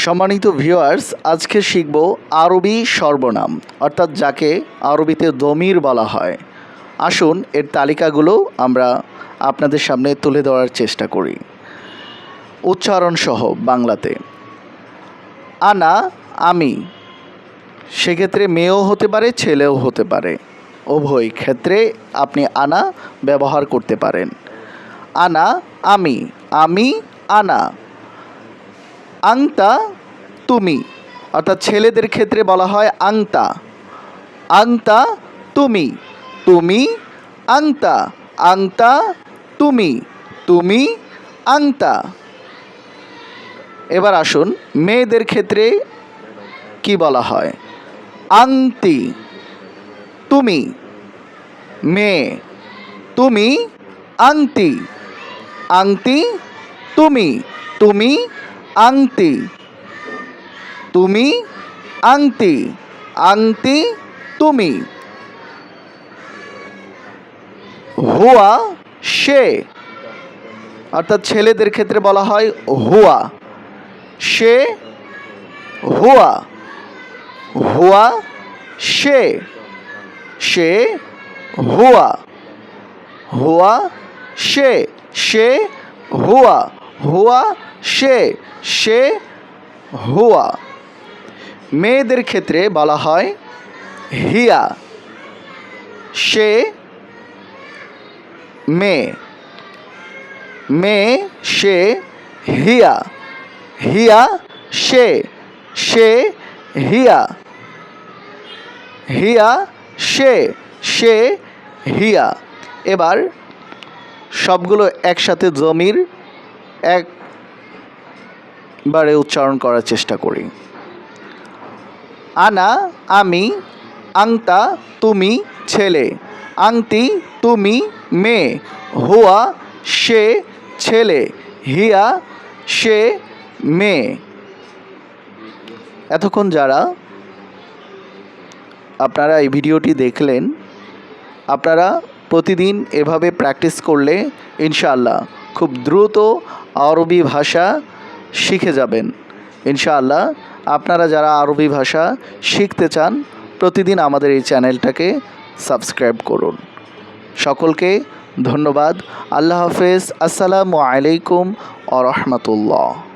সম্মানিত ভিউয়ার্স, আজকে শিখব আরবি সর্বনাম, অর্থাৎ যাকে আরবিতে দমির বলা হয়। আসুন এর তালিকাগুলো আমরা আপনাদের সামনে তুলে ধরার চেষ্টা করি উচ্চারণ সহ বাংলাতে। আনা, আমি, সেক্ষেত্রে মেয়েও হতে পারে ছেলেও হতে পারে, উভয় ক্ষেত্রে আপনি আনা ব্যবহার করতে পারেন। আনা, আমি, আমি, আনা। আংতা, তুমি, অর্থাৎ ছেলেদের ক্ষেত্রে বলা হয় আংতা। আংতা, তুমি, তুমি, আংতা, আংতা, তুমি, তুমি, আংতা। এবার আসুন মেয়েদের ক্ষেত্রে কি বলা হয়। আংতি, তুমি, মেয়ে, তুমি, আংতি, আংতি, তুমি, তুমি, আংতি, তুমি, আংতি, আংতি, তুমি। হুয়া, সে, অর্থাৎ ছেলেদের ক্ষেত্রে বলা হয় হুয়া। সে, হুয়া, হুয়া, সে, সে, হুয়া, হুয়া, সে, সে, হুয়া, হুয়া, সে, সে, হুয়া। মেয়েদের ক্ষেত্রে বলা হয় হিয়া। সে, মেয়ে, মেয়ে, সে, হিয়া, হিয়া, সে, সে, হিয়া, হিয়া, সে, সে, হিয়া। এবার সবগুলো একসাথে জমির একবারে উচ্চারণ করার চেষ্টা করি। আনা, আমি, আংতা, তুমি, ছেলে, আংতি, তুমি, মেয়ে, হুয়া, সে, ছেলে, হিয়া, সে, মেয়ে। এতক্ষণ যারা আপনারা এই ভিডিওটি দেখলেন, আপনারা প্রতিদিন এভাবে প্র্যাকটিস করলে ইনশাআল্লাহ খুব দ্রুত আরবি ভাষা শিখে যাবেন। ইনশাআল্লাহ আপনারা যারা আরবি ভাষা শিখতে চান প্রতিদিন আমাদের এই চ্যানেলটাকে সাবস্ক্রাইব করুন। সকলকে ধন্যবাদ। আল্লাহ হাফেজ। আসসালামু আলাইকুম ওয়া রাহমাতুল্লাহ।